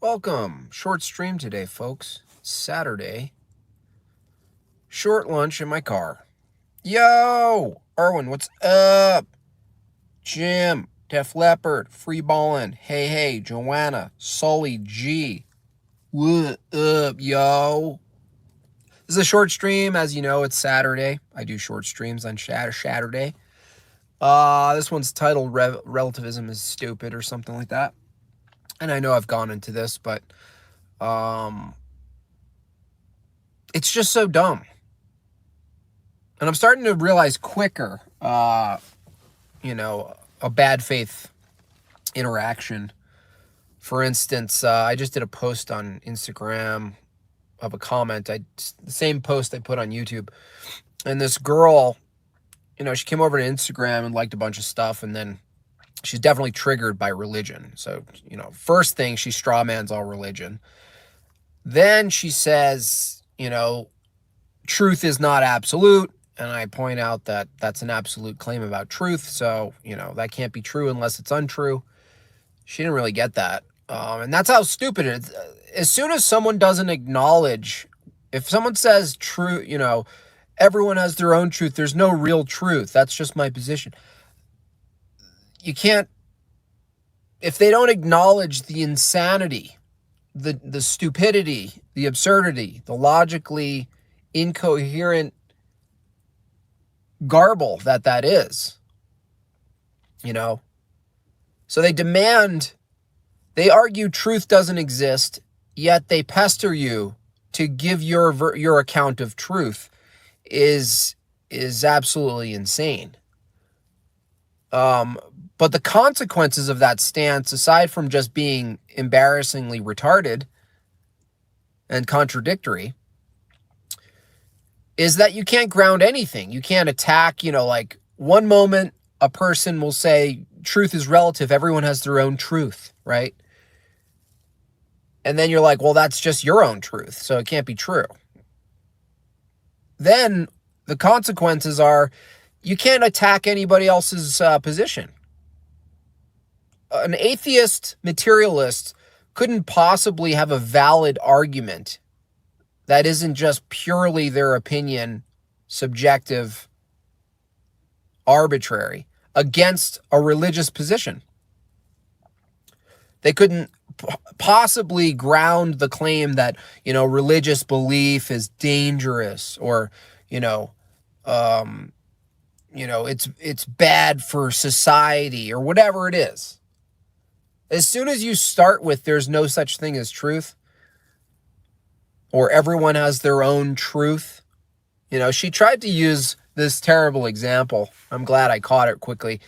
Welcome. Short stream today, folks. It's Saturday. Short lunch in my car. Yo! Arwen, what's up? Jim, Def Leppard, Free Ballin', Hey, Joanna, Sully G. What up, yo? This is a short stream. As you know, it's Saturday. I do short streams on Saturday. This one's titled Relativism is Stupid or something like that. And I know I've gone into this, but it's just so dumb. And I'm starting to realize quicker, a bad faith interaction. For instance, I just did a post on Instagram of a comment. The same post I put on YouTube. And this girl, she came over to Instagram and liked a bunch of stuff. And then she's definitely triggered by religion. So, first thing, she strawmans all religion. Then she says, truth is not absolute. And I point out that that's an absolute claim about truth. So, that can't be true unless it's untrue. She didn't really get that. And that's how stupid it is. As soon as someone doesn't acknowledge, if someone says true, everyone has their own truth. There's no real truth. That's just my position. You can't, if they don't acknowledge the insanity, the stupidity, the absurdity, the logically incoherent garble that is, so they argue truth doesn't exist, yet they pester you to give your account of truth is absolutely insane. But the consequences of that stance, aside from just being embarrassingly retarded and contradictory, is that you can't ground anything. You can't attack, like one moment a person will say truth is relative. Everyone has their own truth, right? And then you're like, well, that's just your own truth, so it can't be true. Then the consequences are you can't attack anybody else's position. An atheist materialist couldn't possibly have a valid argument that isn't just purely their opinion, subjective, arbitrary, against a religious position. They couldn't possibly ground the claim that, religious belief is dangerous or, it's bad for society or whatever it is. As soon as you start with there's no such thing as truth, or everyone has their own truth. She tried to use this terrible example. I'm glad I caught it quickly,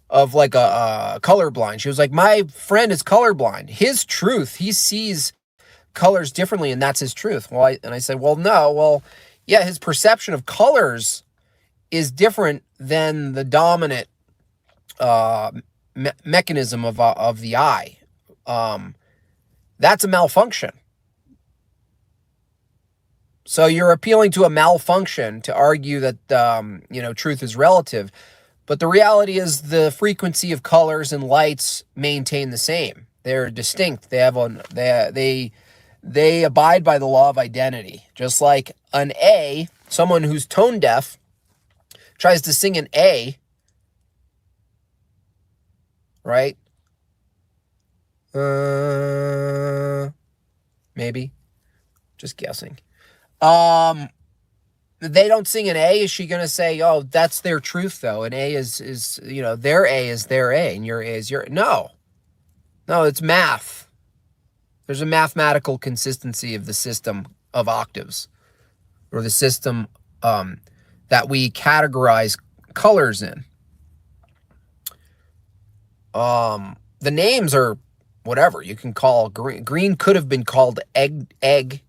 of like a colorblind. She was like, my friend is colorblind. His truth, he sees colors differently, and that's his truth. Well, I said, yeah, his perception of colors is different than the dominant mechanism of the eye. That's a malfunction. So you're appealing to a malfunction to argue that, truth is relative. But the reality is the frequency of colors and lights maintain the same. They're distinct. They have they abide by the law of identity. Just like an A, someone who's tone deaf tries to sing an A, right? Maybe. Just guessing. They don't sing an A. Is she going to say, oh, that's their truth though? An A is, their A is their A and your A is your, no, it's math. There's a mathematical consistency of the system of octaves, or the system, that we categorize colors in. The names are whatever you can call green. Green could have been called egg.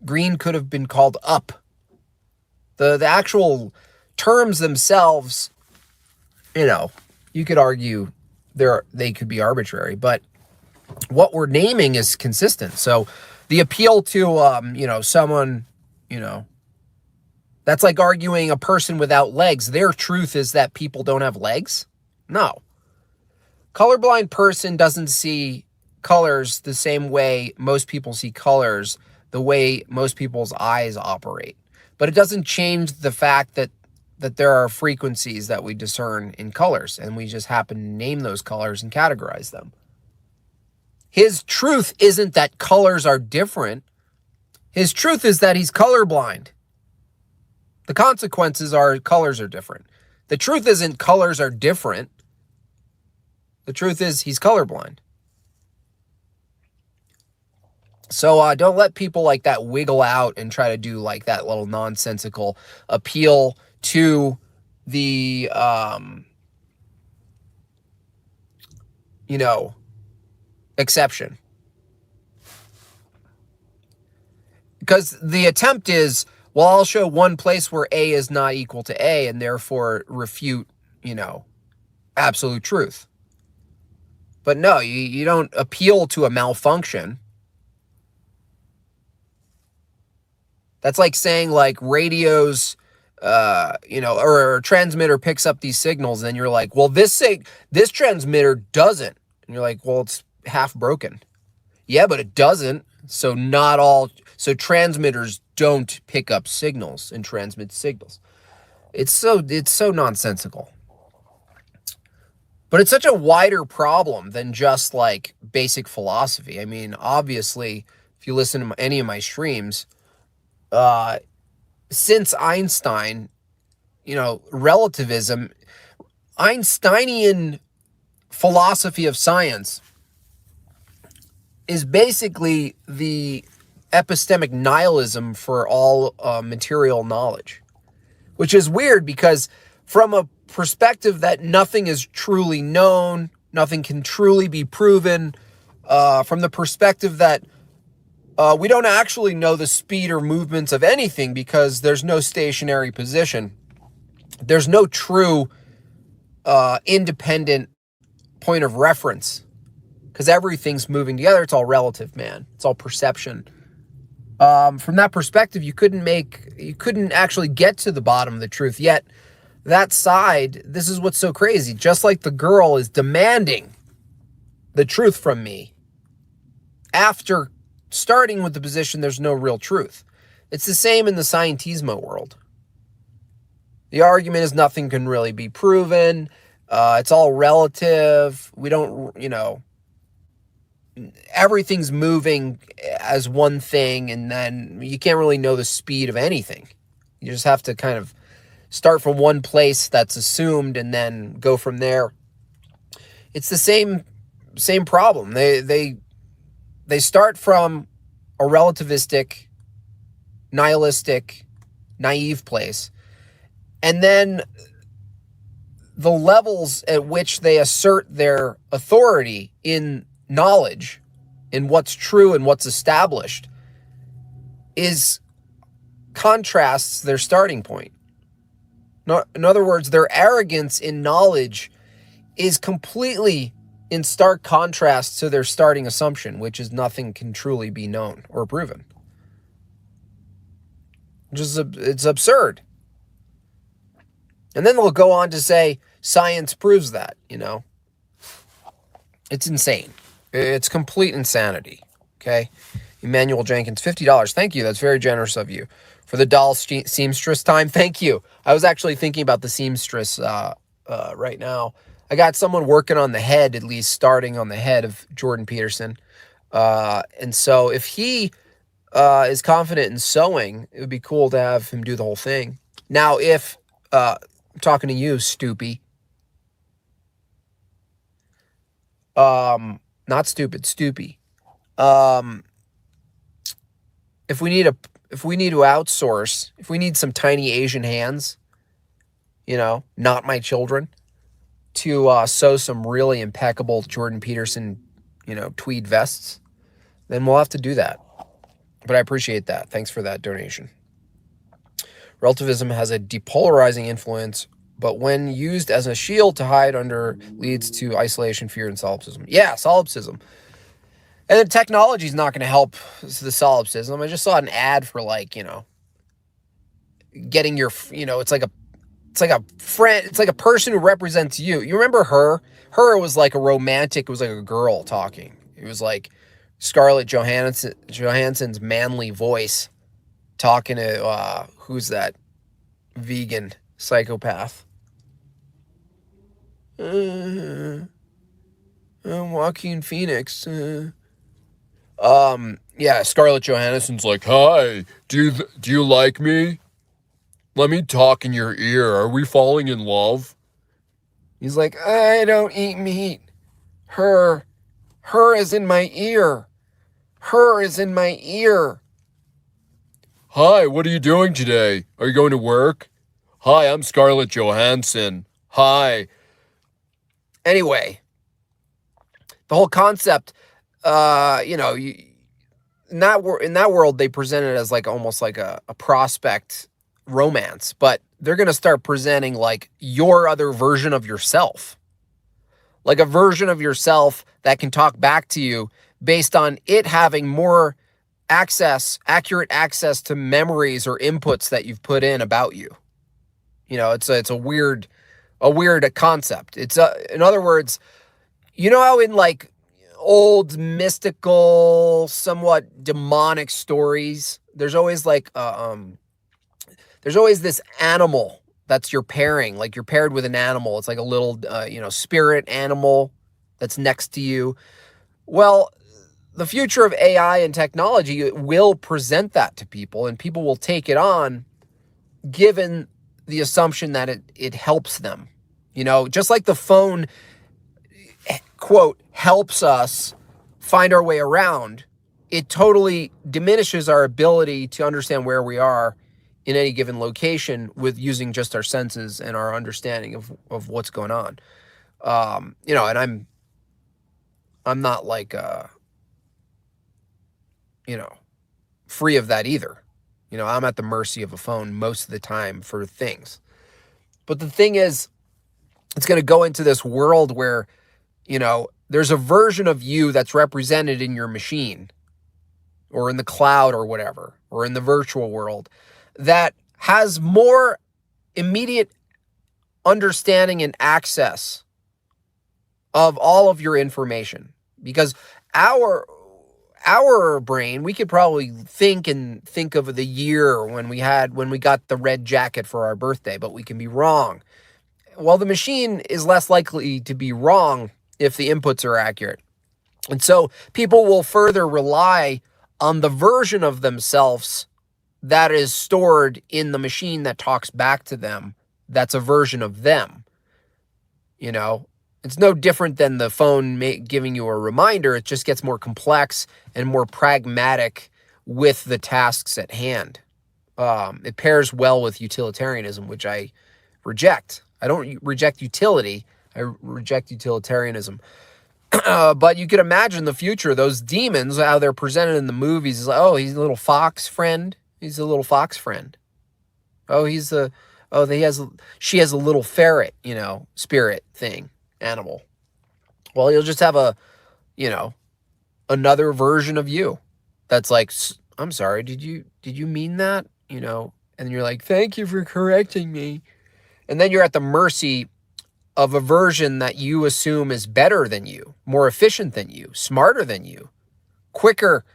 Green could have been called up. The actual terms themselves, you could argue they could be arbitrary, but what we're naming is consistent. So the appeal to, someone, that's like arguing a person without legs. Their truth is that people don't have legs. No. Colorblind person doesn't see colors the same way most people see colors, the way most people's eyes operate. But it doesn't change the fact that there are frequencies that we discern in colors, and we just happen to name those colors and categorize them. His truth isn't that colors are different. His truth is that he's colorblind. The consequences are colors are different. The truth isn't colors are different. The truth is he's colorblind. So don't let people like that wiggle out and try to do like that little nonsensical appeal to the, exception. Because the attempt is, well, I'll show one place where A is not equal to A and therefore refute, absolute truth. But no, you don't appeal to a malfunction. That's like saying like radios, or a transmitter picks up these signals, and then you're like, well, this transmitter doesn't. And you're like, well, it's half broken. Yeah, but it doesn't. So transmitters don't pick up signals and transmit signals. It's so nonsensical. But it's such a wider problem than just like basic philosophy. I mean, obviously, if you listen to any of my streams, since Einstein, relativism, Einsteinian philosophy of science is basically the epistemic nihilism for all material knowledge, which is weird because from a perspective that nothing is truly known, nothing can truly be proven, from the perspective that we don't actually know the speed or movements of anything because there's no stationary position. There's no true independent point of reference because everything's moving together. It's all relative, man. It's all perception. From that perspective, you couldn't actually get to the bottom of the truth. Yet that side, this is what's so crazy. Just like the girl is demanding the truth from me after starting with the position there's no real truth. It's the same in the scientismo world. The argument is nothing can really be proven. It's all relative. We don't, everything's moving as one thing, and then you can't really know the speed of anything. You just have to kind of start from one place that's assumed and then go from there. It's the same problem. They start from a relativistic, nihilistic, naive place, and then the levels at which they assert their authority in knowledge, in what's true and what's established, contrasts their starting point. In other words, their arrogance in knowledge is completely in stark contrast to their starting assumption, which is nothing can truly be known or proven. It's absurd. And then they'll go on to say, science proves that, It's insane. It's complete insanity, okay? Emmanuel Jenkins, $50. Thank you. That's very generous of you. For the doll seamstress time, thank you. I was actually thinking about the seamstress right now. I got someone working on the head, at least starting on the head of Jordan Peterson. And so if he is confident in sewing, it would be cool to have him do the whole thing. Now, if, I'm talking to you, Stoopy. Not stupid, Stoopy. If we need to outsource, if we need some tiny Asian hands, not my children, to sew some really impeccable Jordan Peterson, tweed vests, then we'll have to do that. But I appreciate that. Thanks for that donation. Relativism has a depolarizing influence but when used as a shield to hide under leads to isolation, fear, and solipsism. Yeah, solipsism. And the technology is not going to help the solipsism. I just saw an ad for like, getting your, it's like a friend, it's like a person who represents you. You remember her? Her was like a romantic, it was like a girl talking. It was like Scarlett Johansson's manly voice talking to, who's that vegan psychopath? I'm Joaquin Phoenix. Yeah, Scarlett Johansson's like, "Hi, do you like me? Let me talk in your ear. Are we falling in love?" He's like, "I don't eat meat. Her is in my ear. Her is in my ear." "Hi, what are you doing today? Are you going to work?" "Hi, I'm Scarlett Johansson. Hi." Anyway, the whole concept, in that world, they present it as like almost like a prospect romance, but they're going to start presenting like your other version of yourself, like a version of yourself that can talk back to you based on it having more accurate access to memories or inputs that you've put in about you. It's a weird concept. It's in other words, how in like old mystical, somewhat demonic stories, there's always like there's always this animal that's your pairing, like you're paired with an animal. It's like a little spirit animal that's next to you. Well, the future of AI and technology will present that to people, and people will take it on given the assumption that it helps them. Just like the phone, quote, helps us find our way around, it totally diminishes our ability to understand where we are in any given location with using just our senses and our understanding of what's going on. And I'm not like, free of that either. I'm at the mercy of a phone most of the time for things. But the thing is, it's going to go into this world where, there's a version of you that's represented in your machine or in the cloud or whatever, or in the virtual world that has more immediate understanding and access of all of your information. Because our brain, we could probably think of the year when we got the red jacket for our birthday, but we can be wrong. Well, the machine is less likely to be wrong if the inputs are accurate. And so people will further rely on the version of themselves that is stored in the machine that talks back to them. That's a version of them. It's no different than the phone giving you a reminder. It just gets more complex and more pragmatic with the tasks at hand. It pairs well with utilitarianism, which I reject. I don't reject utility. I reject utilitarianism. But you could imagine the future, those demons, how they're presented in the movies, is like, oh, he's a little fox friend. He's a little fox friend. Oh, she has a little ferret, spirit thing, animal. Well, you'll just have another version of you that's like, "I'm sorry, did you mean that?" And you're like, "Thank you for correcting me." And then you're at the mercy of a version that you assume is better than you, more efficient than you, smarter than you, quicker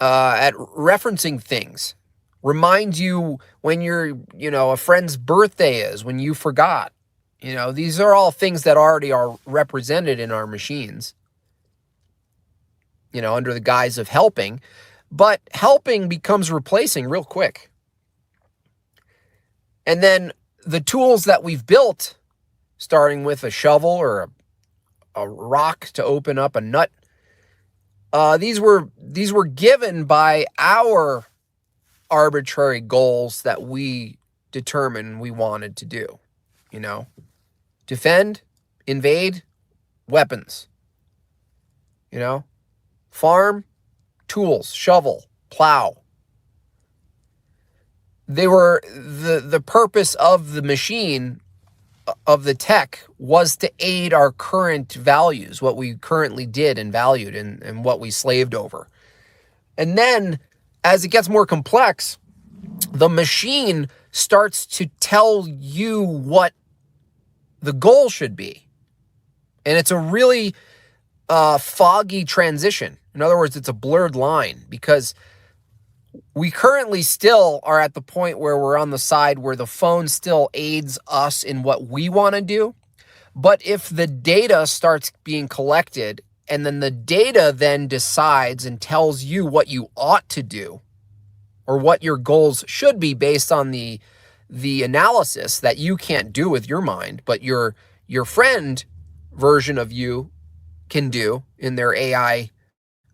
at referencing things, reminds you when a friend's birthday is, when you forgot. These are all things that already are represented in our machines, under the guise of helping. But helping becomes replacing real quick. And then the tools that we've built, starting with a shovel or a rock to open up a nut, these were given by our arbitrary goals that we determined we wanted to do. Defend, invade, weapons. Farm, tools, shovel, plow. They were the purpose of the machine of the tech was to aid our current values, what we currently did and valued, and what we slaved over. And then as it gets more complex, the machine starts to tell you what the goal should be. And it's a really foggy transition. In other words, it's a blurred line, because we currently still are at the point where we're on the side where the phone still aids us in what we want to do. But if the data starts being collected, and then the data then decides and tells you what you ought to do, or what your goals should be based on the analysis that you can't do with your mind, but your friend version of you can do in their AI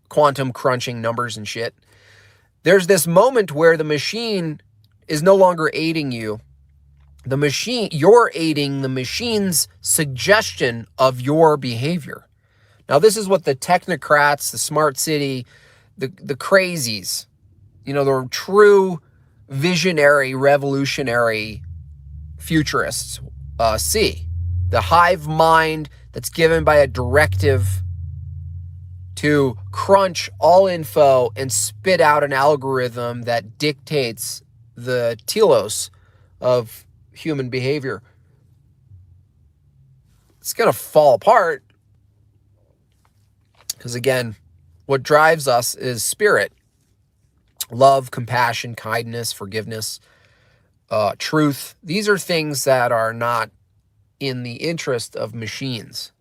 quantum crunching numbers and shit. There's this moment where the machine is no longer aiding you. You're aiding the machine's suggestion of your behavior. Now, this is what the technocrats, the smart city, the crazies, the true visionary, revolutionary futurists see. The hive mind that's given by a directive to crunch all info and spit out an algorithm that dictates the telos of human behavior. It's going to fall apart, because again, what drives us is spirit. Love, compassion, kindness, forgiveness, truth. These are things that are not in the interest of machines.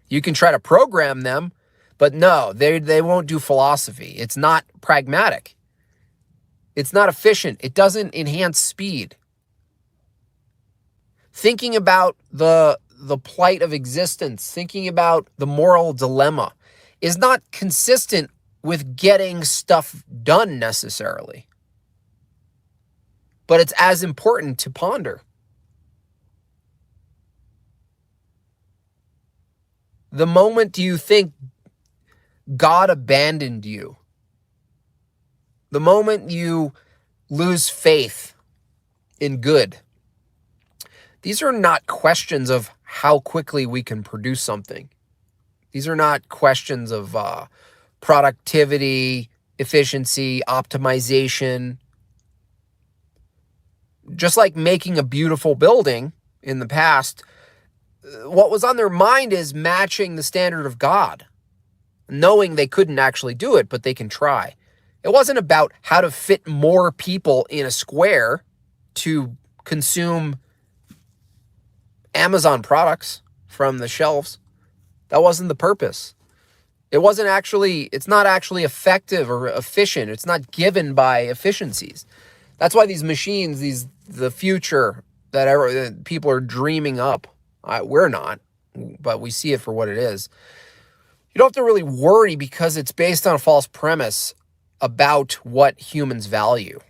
You can try to program them, but no, they won't do philosophy. It's not pragmatic. It's not efficient. It doesn't enhance speed. Thinking about the plight of existence, thinking about the moral dilemma, is not consistent with getting stuff done necessarily. But it's as important to ponder. The moment you think God abandoned you, the moment you lose faith in good, these are not questions of how quickly we can produce something. These are not questions of productivity, efficiency, optimization. Just like making a beautiful building in the past, what was on their mind is matching the standard of God, knowing they couldn't actually do it, but they can try. It wasn't about how to fit more people in a square to consume Amazon products from the shelves. That wasn't the purpose. It's not actually effective or efficient. It's not given by efficiencies. That's why these machines, the future that people are dreaming up, we're not, but we see it for what it is. You don't have to really worry, because it's based on a false premise about what humans value.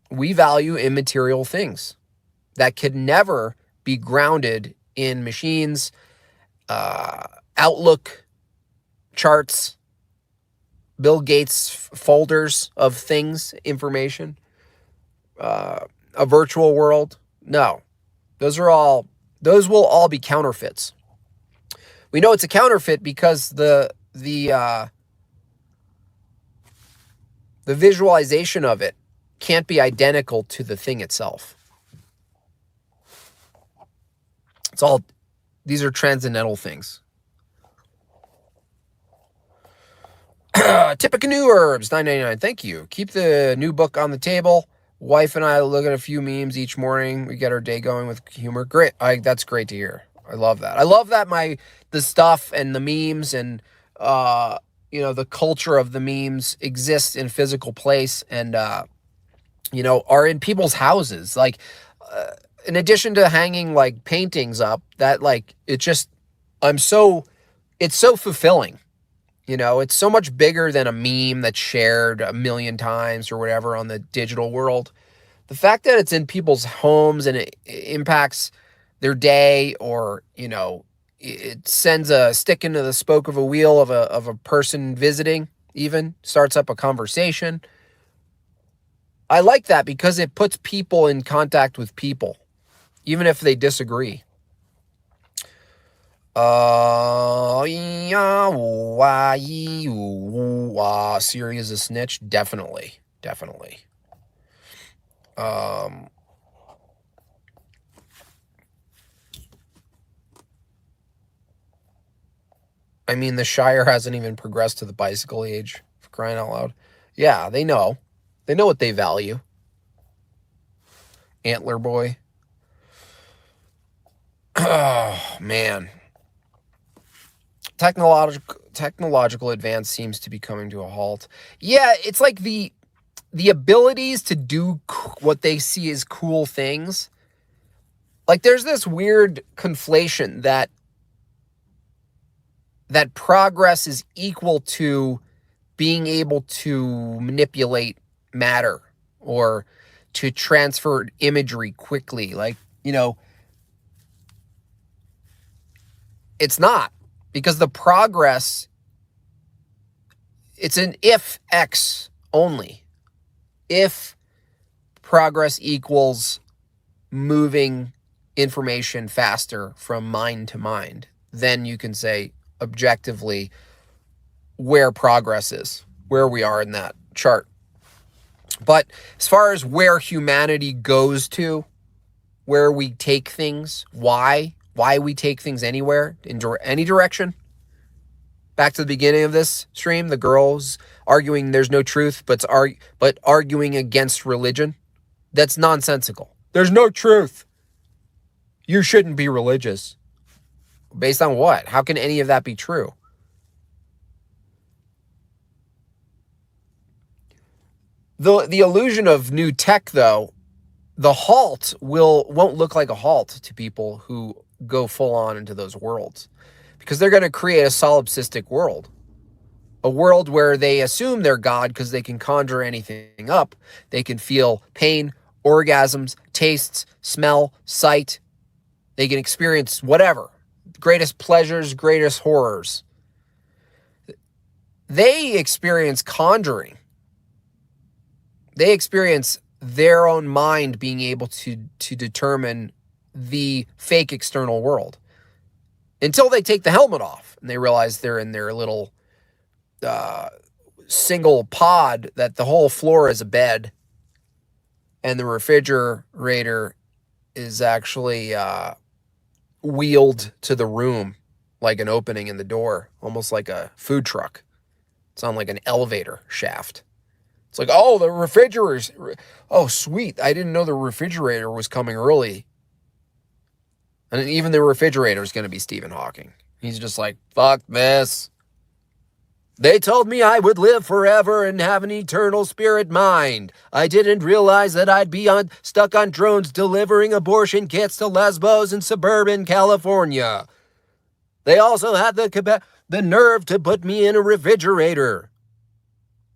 We value immaterial things that could never be grounded in machines, Outlook charts, Bill Gates folders of things, information, a virtual world. No, those will all be counterfeits. We know it's a counterfeit because the visualization of it can't be identical to the thing itself. These are transcendental things. Typical New Herbs, $9.99. Thank you. Keep the new book on the table. Wife and I look at a few memes each morning. We get our day going with humor. Great. That's great to hear. I love that. I love that the stuff and the memes and the culture of the memes exists in physical place and are in people's houses. Like in addition to hanging like paintings up, that like it's so fulfilling. It's so much bigger than a meme that's shared a million times or whatever on the digital world. The fact that it's in people's homes and it impacts their day, or, it sends a stick into the spoke of a wheel of a person visiting, even starts up a conversation. I like that because it puts people in contact with people. even if they disagree. Siri is a snitch? Definitely. Definitely. I mean, the Shire hasn't even progressed to the bicycle age, for crying out loud. Yeah, they know. They know what they value. Antler boy. Oh, man. Technological advance seems to be coming to a halt. Yeah, it's like the abilities to do what they see as cool things. Like, there's this weird conflation that progress is equal to being able to manipulate matter or to transfer imagery quickly. Like, it's not, because the progress, it's an if X only. If progress equals moving information faster from mind to mind, then you can say objectively where progress is, where we are in that chart. But as far as where humanity goes to, where we take things, why we take things anywhere, in any direction. Back to the beginning of this stream, the girls arguing there's no truth, but arguing against religion. That's nonsensical. There's no truth. You shouldn't be religious. Based on what? How can any of that be true? The illusion of new tech, though, the halt won't look like a halt to people who go full on into those worlds, because they're going to create a solipsistic world, a world where they assume they're God because they can conjure anything up. They can feel pain, orgasms, tastes, smell, sight. They can experience whatever, greatest pleasures, greatest horrors. They experience conjuring. They experience their own mind being able to determine the fake external world, until they take the helmet off and they realize they're in their little single pod, that the whole floor is a bed and the refrigerator is actually wheeled to the room like an opening in the door, almost like a food truck. It's on like an elevator shaft. It's like, oh, the refrigerator's, oh, sweet. I didn't know the refrigerator was coming early. And even the refrigerator is going to be Stephen Hawking. He's just like, fuck this. They told me I would live forever and have an eternal spirit mind. I didn't realize that I'd be stuck on drones delivering abortion kits to Lesbos in suburban California. They also had the nerve to put me in a refrigerator.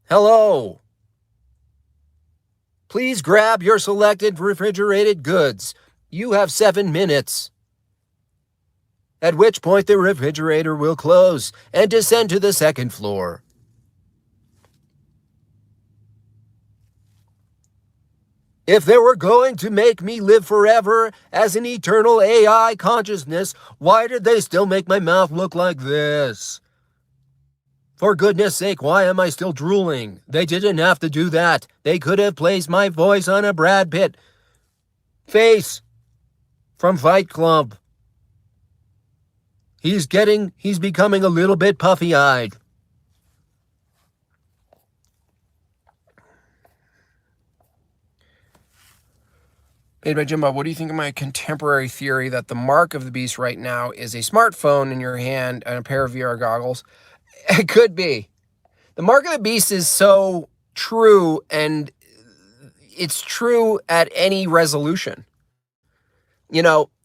Hello. Please grab your selected refrigerated goods. You have 7 minutes. At which point the refrigerator will close and descend to the 2nd floor. If they were going to make me live forever as an eternal AI consciousness, why did they still make my mouth look like this? For goodness sake, why am I still drooling? They didn't have to do that. They could have placed my voice on a Brad Pitt face from Fight Club. He's becoming a little bit puffy-eyed. Made by Jimbo, what do you think of my contemporary theory that the mark of the beast right now is a smartphone in your hand and a pair of VR goggles? It could be. The mark of the beast is so true, and it's true at any resolution.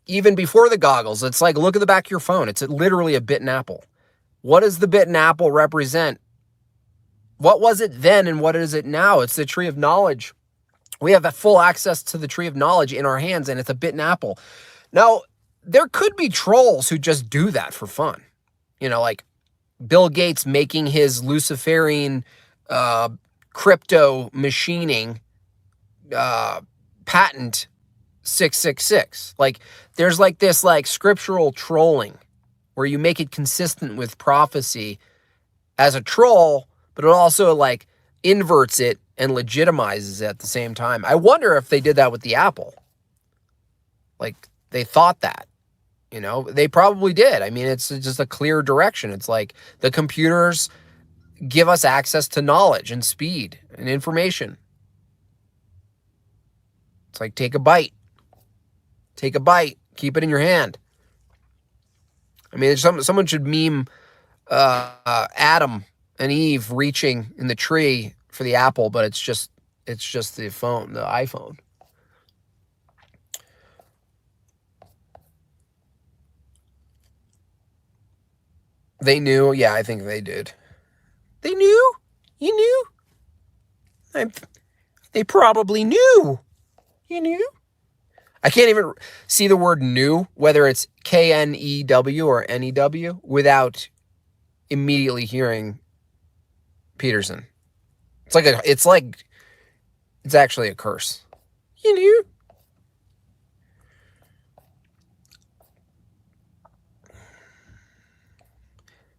Even before the goggles, it's like, look at the back of your phone. It's literally a bitten apple. What does the bitten apple represent? What was it then and what is it now? It's the tree of knowledge. We have full access to the tree of knowledge in our hands, and it's a bitten apple. Now, there could be trolls who just do that for fun. Like Bill Gates making his Luciferian crypto machining patent 666. Like, there's like this like scriptural trolling where you make it consistent with prophecy as a troll, but it also like inverts it and legitimizes it at the same time. I wonder if they did that with the Apple. Like, they thought that, they probably did. I mean, it's just a clear direction. It's like the computers give us access to knowledge and speed and information. It's like, take a bite, keep it in your hand. I mean, someone should meme Adam and Eve reaching in the tree for the apple, but it's just the phone, the iPhone. They knew. Yeah, I think they did. They knew? You knew? They probably knew. You knew? I can't even see the word new, whether it's K-N-E-W or N-E-W, without immediately hearing Peterson. It's actually a curse. You knew?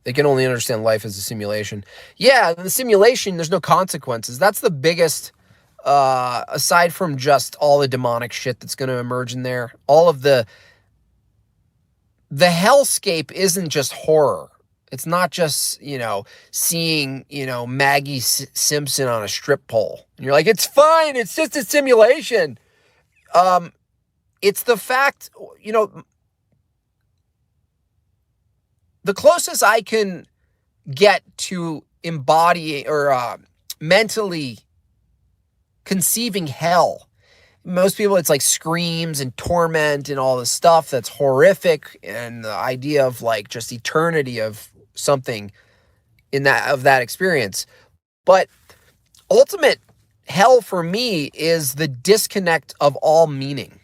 They can only understand life as a simulation. Yeah, in the simulation, there's no consequences. That's the biggest, aside from just all the demonic shit that's going to emerge in there. All of the hellscape isn't just horror. It's not just, seeing, Maggie Simpson on a strip pole. And you're like, it's fine. It's just a simulation. It's the fact, the closest I can get to embody or mentally conceiving hell, most people, it's like screams and torment and all this stuff that's horrific, and the idea of like just eternity of something of that experience. But ultimate hell for me is the disconnect of all meaning.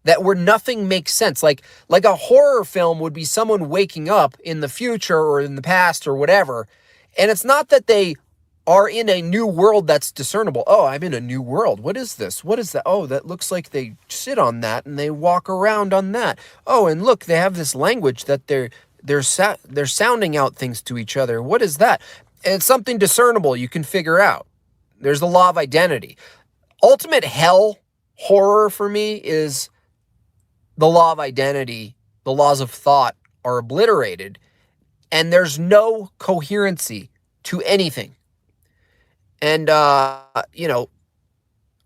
That where nothing makes sense. Like a horror film would be someone waking up in the future or in the past or whatever. And it's not that they are in a new world that's discernible. Oh, I'm in a new world. What is this? What is that? Oh, that looks like they sit on that and they walk around on that. Oh, and look, they have this language that they're sounding out things to each other. What is that? And it's something discernible you can figure out. There's the law of identity. Ultimate hell horror for me is the law of identity, the laws of thought are obliterated, and there's no coherency to anything. And,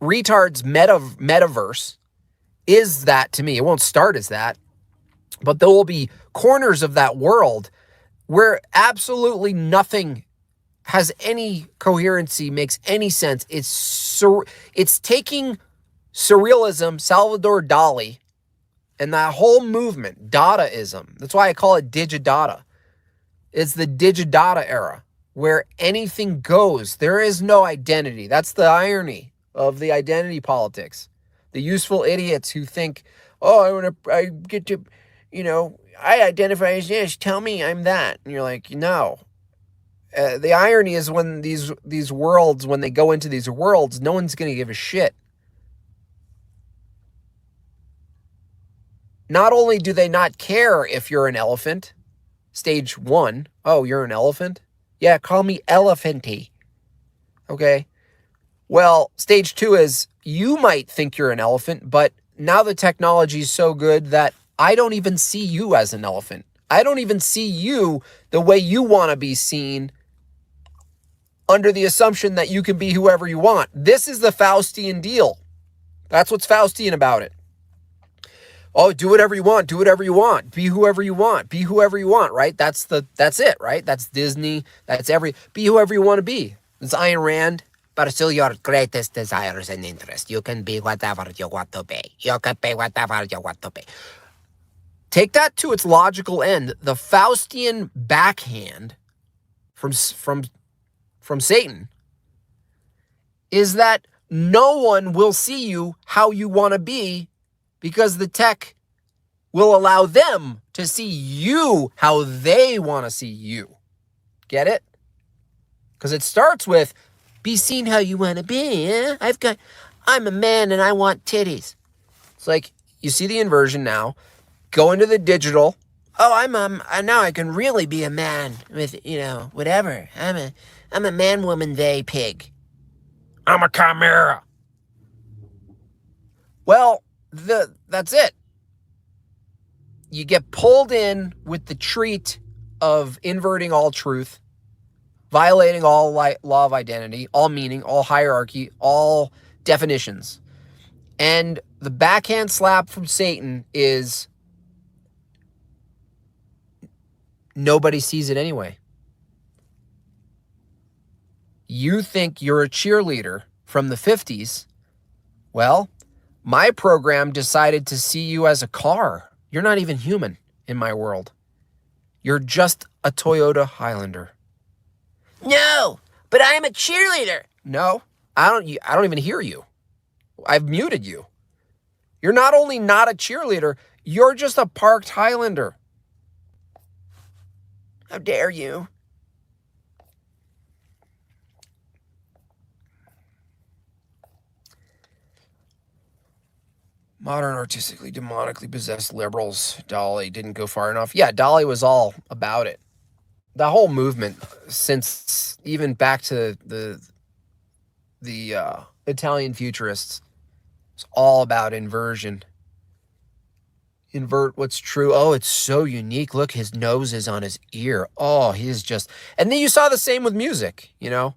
retard's metaverse is that to me. It won't start as that, but there will be corners of that world where absolutely nothing has any coherency, makes any sense. It's taking surrealism, Salvador Dali, and that whole movement, Dadaism. That's why I call it Digidata. It's the Digidata era where anything goes. There is no identity. That's the irony of the identity politics. The useful idiots who think, oh, I get to, I identify as this. Tell me I'm that. And you're like, no. The irony is when these worlds, when they go into these worlds, no one's going to give a shit. Not only do they not care if you're an elephant, stage 1, oh, you're an elephant? Yeah, call me elephanty. Okay. Well, stage 2 is you might think you're an elephant, but now the technology is so good that I don't even see you as an elephant. I don't even see you the way you want to be seen, under the assumption that you can be whoever you want. This is the Faustian deal. That's what's Faustian about it. Oh, do whatever you want. Do whatever you want. Be whoever you want. Be whoever you want, right? That's it, right? That's Disney. Be whoever you want to be. It's Ayn Rand. Pursue your greatest desires and interests. You can be whatever you want to be. You can be whatever you want to be. Take that to its logical end. The Faustian backhand from Satan is that no one will see you how you want to be, because the tech will allow them to see you how they want to see you. Get it? Because it starts with, be seen how you want to be. I'm a man and I want titties. It's like, you see the inversion now. Go into the digital. Oh, now I can really be a man with, whatever. I'm a man, woman, they, pig. I'm a chimera. Well, that's it. You get pulled in with the treat of inverting all truth, violating all law of identity, all meaning, all hierarchy, all definitions. And the backhand slap from Satan is nobody sees it anyway. You think you're a cheerleader from the 50s. Well, my program decided to see you as a car. You're not even human in my world. You're just a Toyota Highlander. No, but I am a cheerleader. No, I don't even hear you. I've muted you. You're not only not a cheerleader, you're just a parked Highlander. How dare you? Modern, artistically, demonically possessed liberals. Dolly didn't go far enough. Yeah, Dolly was all about it. The whole movement, since even back to the Italian futurists, it's all about inversion. Invert what's true. Oh, it's so unique. Look, his nose is on his ear. Oh, he's just... And then you saw the same with music, You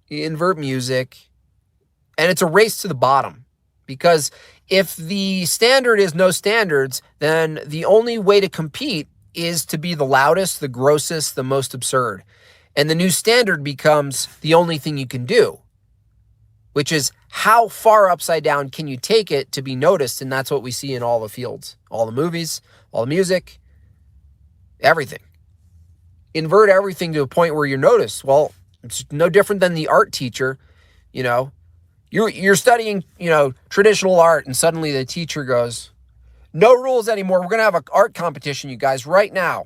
invert music, and it's a race to the bottom. Because if the standard is no standards, then the only way to compete is to be the loudest, the grossest, the most absurd. And the new standard becomes the only thing you can do, which is how far upside down can you take it to be noticed? And that's what we see in all the fields, all the movies, all the music, everything. Invert everything to a point where you're noticed. Well, it's no different than the art teacher. You're studying, traditional art, and suddenly the teacher goes, no rules anymore. We're going to have an art competition, you guys, right now.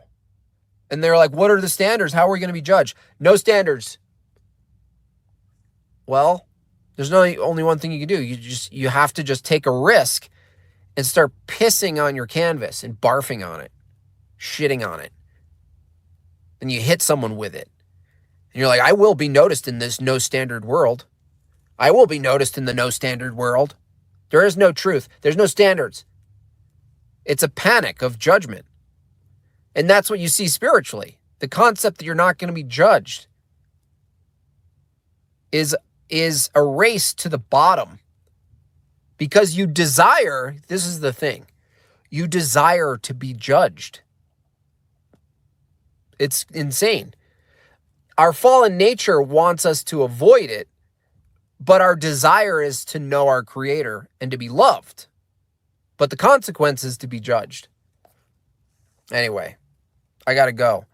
And they're like, what are the standards? How are we going to be judged? No standards. Well, there's only one thing you can do. You have to just take a risk and start pissing on your canvas and barfing on it, shitting on it. And you hit someone with it. And you're like, I will be noticed in this no standard world. I will be noticed in the no standard world. There is no truth. There's no standards. It's a panic of judgment. And that's what you see spiritually. The concept that you're not going to be judged is a race to the bottom, because you desire, this is the thing, you desire to be judged. It's insane. Our fallen nature wants us to avoid it, but our desire is to know our Creator and to be loved. But the consequence is to be judged. Anyway, I gotta go.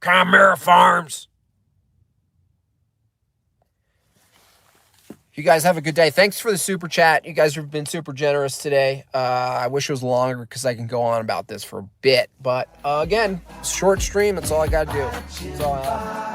Chimera Farms. You guys have a good day. Thanks for the super chat. You guys have been super generous today. I wish it was longer because I can go on about this for a bit. But again, short stream. That's all I got to do. That's all I have.